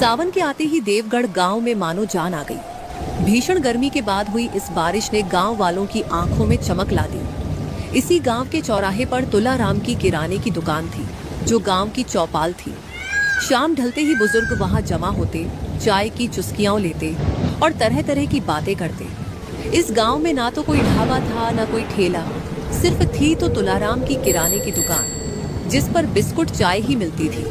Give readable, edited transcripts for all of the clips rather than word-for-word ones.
सावन के आते ही देवगढ़ गांव में मानो जान आ गई। भीषण गर्मी के बाद हुई इस बारिश ने गांव वालों की आंखों में चमक ला दी। इसी गांव के चौराहे पर तुलाराम की किराने की दुकान थी, जो गांव की चौपाल थी। शाम ढलते ही बुजुर्ग वहां जमा होते, चाय की चुस्कियां लेते और तरह तरह की बातें करते। इस गांव में ना तो कोई ढाबा था, ना कोई ठेला, सिर्फ थी तो तुलाराम की किराने की दुकान, जिस पर बिस्कुट चाय ही मिलती थी।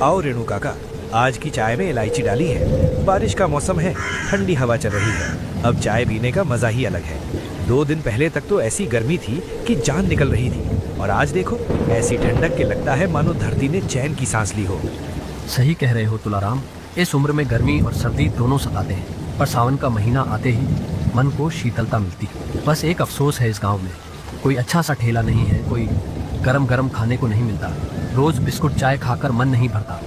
आओ रेणु काका, आज की चाय में इलायची डाली है। बारिश का मौसम है, ठंडी हवा चल रही है। अब चाय पीने का मजा ही अलग है। 2 दिन पहले तक तो ऐसी गर्मी थी कि जान निकल रही थी, और आज देखो ऐसी ठंडक के लगता है मानो धरती ने चैन की सांस ली हो। सही कह रहे हो तुलाराम, इस उम्र में गर्मी और सर्दी दोनों सताते हैं, पर सावन का महीना आते ही मन को शीतलता मिलती। बस एक अफसोस है, इस गांव में कोई अच्छा सा ठेला नहीं है, कोई गरम गरम खाने को नहीं मिलता। रोज बिस्कुट चाय खाकर मन नहीं भरता।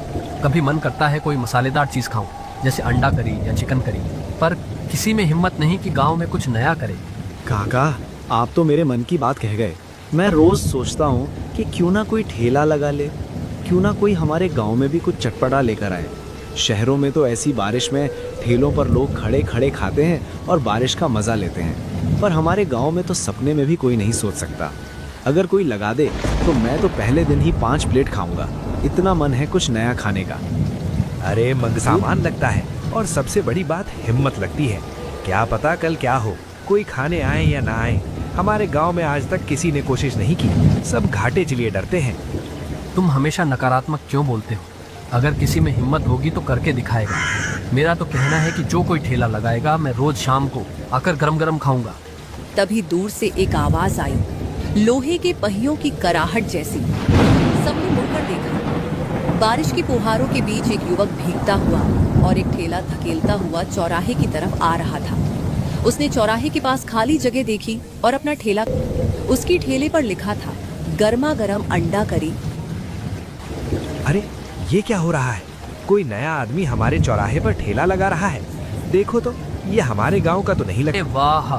कभी मन करता है कोई मसालेदार चीज खाऊं, जैसे अंडा करी या चिकन करी, पर किसी में हिम्मत नहीं कि गांव में कुछ नया करे। काका, आप तो मेरे मन की बात कह गए। मैं रोज सोचता हूँ कि क्यों ना कोई ठेला लगा ले, क्यों ना कोई हमारे गांव में भी कुछ चटपटा लेकर आए। शहरों में तो ऐसी बारिश में ठेलों पर लोग खड़े खड़े खाते हैं और बारिश का मजा लेते हैं, पर हमारे गांव में तो सपने में भी कोई नहीं सोच सकता। अगर कोई लगा दे तो मैं तो पहले दिन ही 5 प्लेट खाऊंगा। इतना मन है कुछ नया खाने का। अरे मंद सामान लगता है, और सबसे बड़ी बात हिम्मत लगती है। क्या पता कल क्या हो, कोई खाने आए या ना आए। हमारे गांव में आज तक किसी ने कोशिश नहीं की, सब घाटे चलिए डरते हैं। तुम हमेशा नकारात्मक क्यों बोलते हो? अगर किसी में हिम्मत होगी तो करके दिखाएगा। मेरा तो कहना है कि जो कोई ठेला लगाएगा, मैं रोज शाम को आकर गरम गरम खाऊंगा। तभी दूर से एक आवाज आई, लोहे के पहियों की कराहट जैसी। सबने मुड़कर देखा। बारिश की फुहारों के बीच एक युवक भीगता हुआ और एक ठेला धकेलता हुआ चौराहे की तरफ आ रहा था। उसने चौराहे के पास खाली जगह देखी और अपना ठेला, उसकी ठेले पर लिखा था, गर्मा गर्म अंडा करी। अरे ये क्या हो रहा है? कोई नया आदमी हमारे चौराहे पर ठेला लगा रहा है। देखो तो, ये हमारे गांव का तो नहीं लगता। वाह,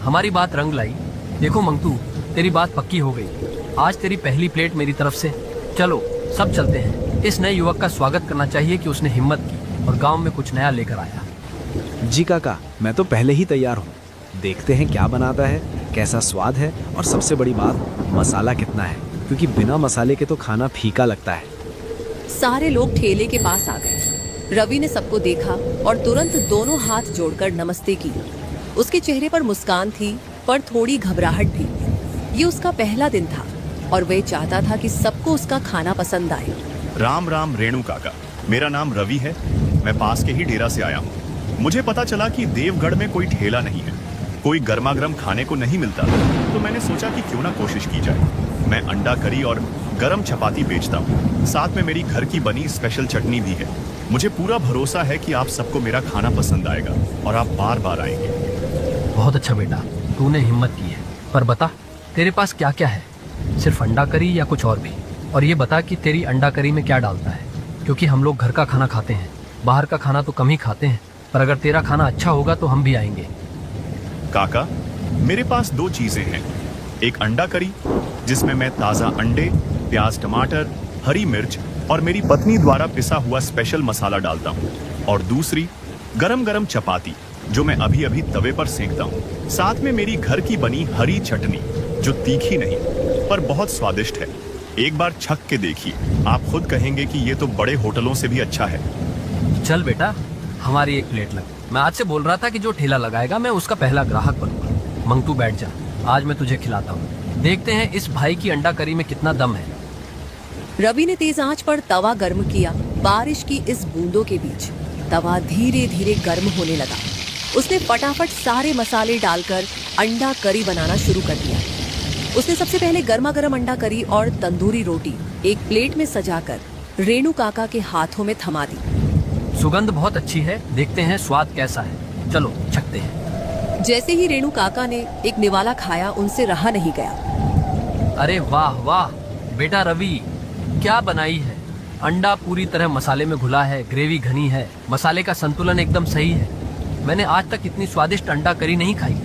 हमारी बात रंग लाई। देखो मंगतू, तेरी बात पक्की हो गई। आज तेरी पहली प्लेट मेरी तरफ से। चलो सब चलते हैं। इस नए युवक का स्वागत करना चाहिए कि उसने हिम्मत की और गांव में कुछ नया लेकर आया। जी काका, मैं तो पहले ही तैयार हूँ। देखते हैं क्या बनाता है, कैसा स्वाद है, और सबसे बड़ी बात मसाला कितना है, क्योंकि बिना मसाले के तो खाना फीका लगता है। सारे लोग ठेले के पास आ गए। रवि ने सबको देखा और तुरंत दोनों हाथ जोड़कर नमस्ते की। उसके चेहरे पर मुस्कान थी, पर थोड़ी घबराहट भी। ये उसका पहला दिन था और वह चाहता था कि सबको उसका खाना पसंद आए। राम राम रेणु काका, मेरा नाम रवि है। मैं पास के ही डेरा से आया हूँ। मुझे पता चला कि देवगढ़ में कोई ठेला नहीं है, कोई गर्मा गर्म खाने को नहीं मिलता, तो मैंने सोचा कि क्यों ना कोशिश की जाए। मैं अंडा करी और गरम चपाती बेचता हूँ, साथ में मेरी घर की बनी स्पेशल चटनी भी है। मुझे पूरा भरोसा है कि आप सबको मेरा खाना पसंद आएगा और आप बार बार आएंगे। बहुत अच्छा बेटा, तूने हिम्मत की है। पर बता, तेरे पास क्या क्या है? सिर्फ अंडा करी या कुछ और भी? और ये बता कि तेरी अंडा करी में क्या डालता है, क्योंकि हम लोग घर का खाना खाते हैं, बाहर का खाना तो कम ही खाते हैं। पर अगर तेरा खाना अच्छा होगा तो हम भी आएंगे। काका, मेरे पास 2 चीजें हैं। एक अंडा करी, जिसमें मैं ताज़ा अंडे, प्याज, टमाटर, हरी मिर्च और मेरी पत्नी द्वारा पिसा हुआ स्पेशल मसाला डालता हूँ। और दूसरी गरम गरम चपाती, जो मैं अभी अभी तवे पर सेंकता हूँ। साथ में मेरी घर की बनी हरी चटनी, जो तीखी नहीं पर बहुत स्वादिष्ट है। एक बार छक के देखिए, आप खुद कहेंगे कि ये तो बड़े होटलों से भी अच्छा है। चल बेटा, हमारी एक प्लेट लग। मैं आज से बोल रहा था कि जो ठेला लगाएगा मैं उसका पहला ग्राहक बनूंगा। मंगतू बैठ जा, आज मैं तुझे खिलाता हूँ। देखते हैं इस भाई की अंडा करी में कितना दम है। रवि ने तेज आंच पर तवा गर्म किया। बारिश की इस बूंदों के बीच तवा धीरे धीरे गर्म होने लगा। उसने फटाफट सारे मसाले डालकर अंडा करी बनाना शुरू कर दिया। उसने सबसे पहले गर्मा गर्म अंडा करी और तंदूरी रोटी एक प्लेट में सजाकर रेणु काका के हाथों में थमा दी। सुगंध बहुत अच्छी है, देखते हैं स्वाद कैसा है। चलो छकते हैं। जैसे ही रेणु काका ने एक निवाला खाया, उनसे रहा नहीं गया। अरे वाह वाह बेटा रवि, क्या बनाई है? अंडा पूरी तरह मसाले में घुला है, ग्रेवी घनी है, मसाले का संतुलन एकदम सही है। मैंने आज तक इतनी स्वादिष्ट अंडा करी नहीं खाई।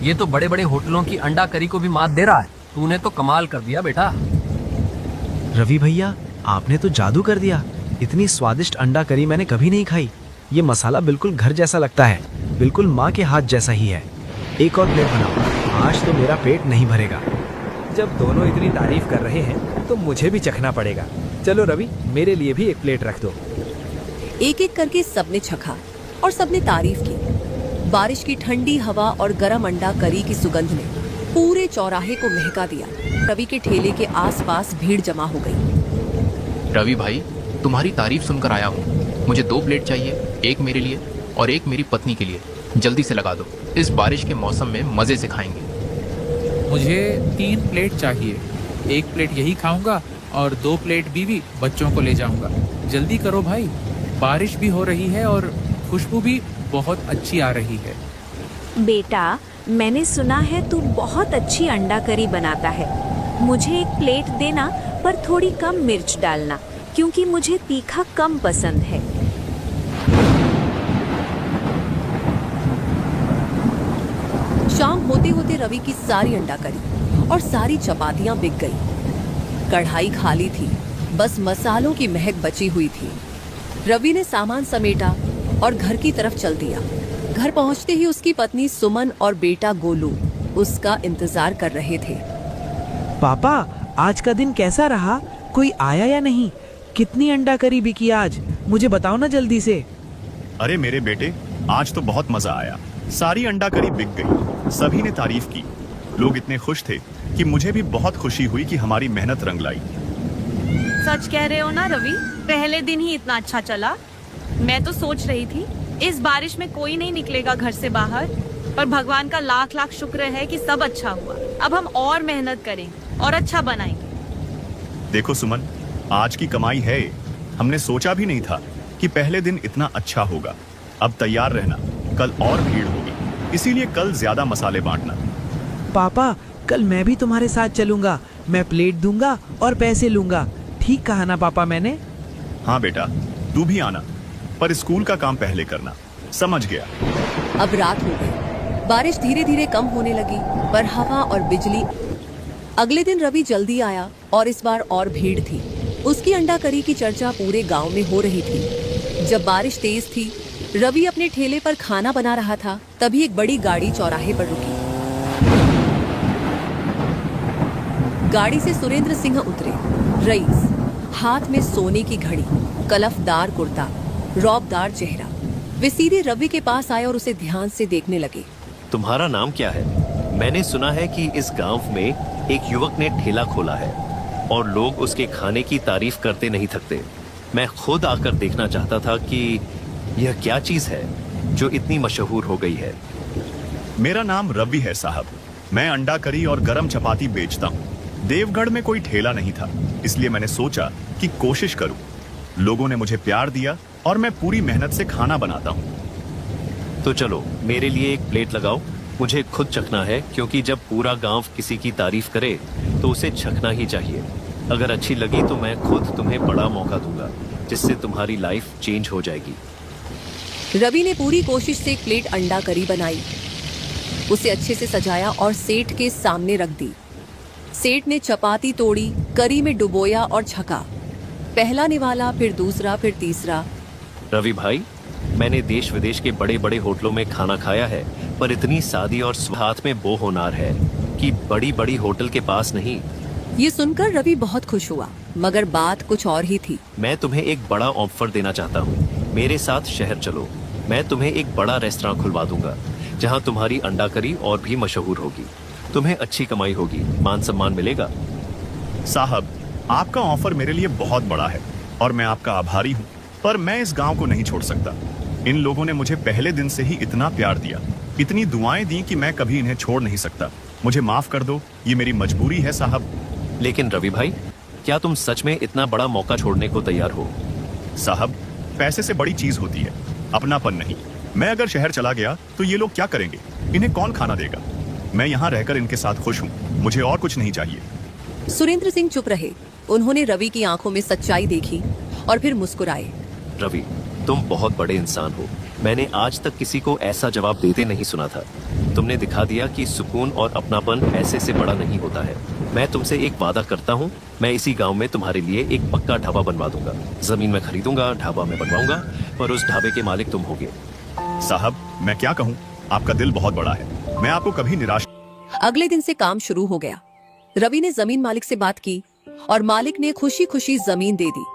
ये तो बड़े बड़े होटलों की अंडा करी को भी मात दे रहा है। तूने तो कमाल कर दिया बेटा। रवि भैया, आपने तो जादू कर दिया। इतनी स्वादिष्ट अंडा करी मैंने कभी नहीं खाई। ये मसाला बिल्कुल घर जैसा लगता है, बिल्कुल माँ के हाथ जैसा ही है। एक और प्लेट बनाओ, आज तो मेरा पेट नहीं भरेगा। जब दोनों इतनी तारीफ कर रहे हैं तो मुझे भी चखना पड़ेगा। चलो रवि, मेरे लिए भी एक प्लेट रख दो। एक एक करके सबने चखा और सबने तारीफ की। बारिश की ठंडी हवा और गरम अंडा करी की सुगंध ने पूरे चौराहे को महका दिया। रवि के ठेले के आसपास भीड़ जमा हो गई। रवि भाई, तुम्हारी तारीफ सुनकर आया हूँ। मुझे 2 प्लेट चाहिए, एक मेरे लिए और एक मेरी पत्नी के लिए। जल्दी से लगा दो, इस बारिश के मौसम में मज़े से खाएंगे। मुझे 3 प्लेट चाहिए। 1 प्लेट यही खाऊंगा और 2 प्लेट बीवी बच्चों को ले जाऊंगा। जल्दी करो भाई, बारिश भी हो रही है और खुशबू भी बहुत अच्छी आ रही है। बेटा, मैंने सुना है तू बहुत अच्छी अंडा करी बनाता है। मुझे 1 प्लेट देना, पर थोड़ी कम मिर्च डालना, क्योंकि मुझे तीखा कम पसंद है। शाम होते होते रवि की सारी अंडा करी और सारी चपातियां बिक गई। कढ़ाई खाली थी, बस मसालों की महक बची हुई थी। रवि ने सामान समेटा और घर की तरफ चल दिया। घर पहुंचते ही उसकी पत्नी सुमन और बेटा गोलू उसका इंतजार कर रहे थे। पापा, आज का दिन कैसा रहा? कोई आया या नहीं? कितनी अंडा करी बिकी आज? मुझे बताओ ना जल्दी से। अरे मेरे बेटे, आज तो बहुत मजा आया। सारी अंडा करी बिक गई, सभी ने तारीफ की। लोग इतने खुश थे कि मुझे भी बहुत खुशी हुई कि हमारी मेहनत रंग लाई। सच कह रहे हो ना रवि? पहले दिन ही इतना अच्छा चला। मैं तो सोच रही थी इस बारिश में कोई नहीं निकलेगा घर से बाहर, पर भगवान का लाख लाख शुक्र है कि सब अच्छा हुआ। अब हम और मेहनत करेंगे और अच्छा बनाएंगे। देखो सुमन, आज की कमाई है। हमने सोचा भी नहीं था कि पहले दिन इतना अच्छा होगा। अब तैयार रहना, कल और भीड़ होगी, इसीलिए कल ज्यादा मसाले बांटना। पापा, कल मैं भी तुम्हारे साथ चलूंगा। मैं प्लेट दूंगा और पैसे लूंगा। ठीक कहा ना पापा मैंने? हाँ बेटा, तू भी आना, पर स्कूल का काम पहले करना। समझ गया? अब रात हो गई, बारिश धीरे धीरे कम होने लगी, पर हवा और बिजली। अगले दिन रवि जल्दी आया और इस बार और भीड़ थी। उसकी अंडा करी की चर्चा पूरे गांव में हो रही थी। जब बारिश तेज थी, रवि अपने ठेले पर खाना बना रहा था, तभी एक बड़ी गाड़ी चौराहे पर रुकी। गाड़ी से सुरेंद्र सिंह उतरे। रईस, हाथ में सोने की घड़ी, कलफदार कुर्ता, रौबदार चेहरा। वे सीधे रवि के पास आए और उसे ध्यान से देखने लगे। तुम्हारा नाम क्या है? मैंने सुना है कि इस गांव में एक युवक ने ठेला खोला है और लोग उसके खाने की तारीफ करते नहीं थकते। मैं खुद आकर देखना चाहता था कि यह क्या चीज है जो इतनी मशहूर हो गई है। मेरा नाम रवि है साहब। मैं अंडा करी और गरम चपाती बेचता हूँ। देवगढ़ में कोई ठेला नहीं था, इसलिए मैंने सोचा कि कोशिश करूं। लोगों ने मुझे प्यार दिया और मैं पूरी मेहनत से खाना बनाता हूं। तो चलो, मेरे लिए 1 प्लेट लगाओ। मुझे खुद चखना है, क्योंकि जब पूरा गांव किसी की तारीफ करे तो उसे चखना ही चाहिए। अगर अच्छी लगी तो मैं खुद तुम्हें बड़ा मौका दूंगा, जिससे तुम्हारी लाइफ चेंज हो जाएगी। रवि ने पूरी कोशिश से 1 प्लेट अंडा करी बनाई, उसे अच्छे से सजाया और सेठ के सामने रख दी। सेठ ने चपाती तोड़ी, करी में डुबोया और छका। पहला निवाला, फिर दूसरा, फिर तीसरा। रवि भाई, मैंने देश विदेश के बड़े बड़े होटलों में खाना खाया है, पर इतनी सादी और हाथ में बो होनार है कि बड़ी बड़ी होटल के पास नहीं। ये सुनकर रवि बहुत खुश हुआ, मगर बात कुछ और ही थी। मैं तुम्हें एक बड़ा ऑफर देना चाहता हूँ। मेरे साथ शहर चलो। मैं तुम्हें एक बड़ा रेस्टोरेंट खुलवा दूंगा, जहाँ तुम्हारी अंडा करी और भी मशहूर होगी। तुम्हें अच्छी कमाई होगी, मान सम्मान मिलेगा। साहब, आपका ऑफर मेरे लिए बहुत बड़ा है और मैं आपका आभारी हूँ, पर मैं इस गांव को नहीं छोड़ सकता। इन लोगों ने मुझे पहले दिन से ही इतना प्यार दिया, इतनी दुआएं दी कि मैं कभी इन्हें छोड़ नहीं सकता। मुझे माफ कर दो, ये मेरी मजबूरी है साहब। लेकिन रवि भाई, क्या तुम सच में इतना बड़ा मौका छोड़ने को तैयार हो? साहब, पैसे से बड़ी चीज होती है अपनापन नहीं। मैं अगर शहर चला गया तो ये लोग क्या करेंगे? इन्हें कौन खाना देगा? मैं यहाँ रहकर इनके साथ खुश हूँ, मुझे और कुछ नहीं चाहिए। सुरेंद्र सिंह चुप रहे। उन्होंने रवि की आंखों में सच्चाई देखी और फिर मुस्कुराए। रवि, तुम बहुत बड़े इंसान हो। मैंने आज तक किसी को ऐसा जवाब देते नहीं सुना था। तुमने दिखा दिया कि सुकून और अपनापन ऐसे से बड़ा नहीं होता है। मैं तुमसे एक वादा करता हूँ, मैं इसी गांव में तुम्हारे लिए एक पक्का ढाबा बनवा दूंगा। जमीन में खरीदूंगा, ढाबा में बनवाऊंगा, पर उस ढाबे के मालिक तुम होगे। साहब, मैं क्या कहूँ, आपका दिल बहुत बड़ा है। मैं आपको कभी निराश। अगले दिन से काम शुरू हो गया। रवि ने जमीन मालिक से बात की और मालिक ने खुशी खुशी जमीन दे दी।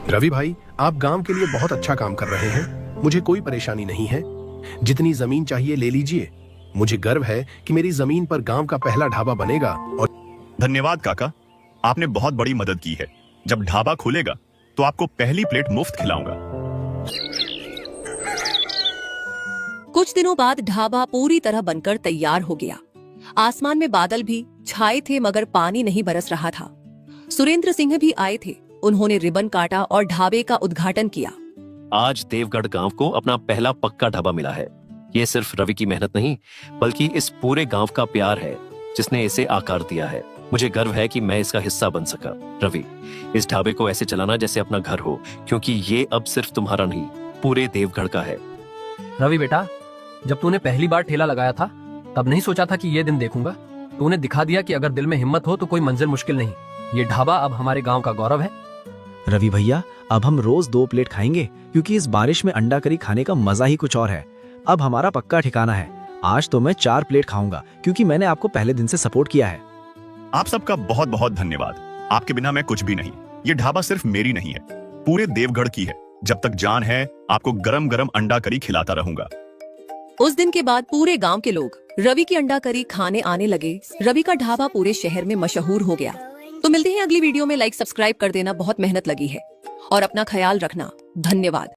रवि भाई, आप गांव के लिए बहुत अच्छा काम कर रहे हैं। मुझे कोई परेशानी नहीं है। जितनी जमीन चाहिए ले लीजिए। मुझे गर्व है कि मेरी जमीन पर गांव का पहला ढाबा बनेगा। और धन्यवाद काका, आपने बहुत बड़ी मदद की है। जब ढाबा खुलेगा तो आपको पहली प्लेट मुफ्त खिलाऊंगा। कुछ दिनों बाद ढाबा पूरी तरह बनकर तैयार हो गया। आसमान में बादल भी छाए थे मगर पानी नहीं बरस रहा था। सुरेंद्र सिंह भी आए थे। उन्होंने रिबन काटा और ढाबे का उद्घाटन किया। आज देवगढ़ गांव को अपना पहला पक्का ढाबा मिला है। ये सिर्फ रवि की मेहनत नहीं, बल्कि इस पूरे गांव का प्यार है जिसने इसे आकार दिया है। मुझे गर्व है कि मैं इसका हिस्सा बन सका। रवि, इस ढाबे को ऐसे चलाना जैसे अपना घर हो, क्योंकि ये अब सिर्फ तुम्हारा नहीं, पूरे देवगढ़ का है। रवि बेटा, जब तूने पहली बार ठेला लगाया था तब नहीं सोचा था कि ये दिन देखूंगा। तूने दिखा दिया कि अगर दिल में हिम्मत हो तो कोई मंजिल मुश्किल नहीं। ये ढाबा अब हमारे गांव का गौरव है। रवि भैया, अब हम रोज 2 प्लेट खाएंगे, क्योंकि इस बारिश में अंडा करी खाने का मजा ही कुछ और है। अब हमारा पक्का ठिकाना है। आज तो मैं 4 प्लेट खाऊंगा, क्योंकि मैंने आपको पहले दिन से सपोर्ट किया है। आप सबका बहुत बहुत धन्यवाद। आपके बिना मैं कुछ भी नहीं। ये ढाबा सिर्फ मेरी नहीं है, पूरे देवगढ़ की है। जब तक जान है, आपको गरम गरम अंडा करी खिलाता रहूंगा। उस दिन के बाद पूरे गांव के लोग रवि की अंडा करी खाने आने लगे। रवि का ढाबा पूरे शहर में मशहूर हो गया। तो मिलते हैं अगली वीडियो में। लाइक सब्सक्राइब कर देना, बहुत मेहनत लगी है। और अपना ख्याल रखना। धन्यवाद।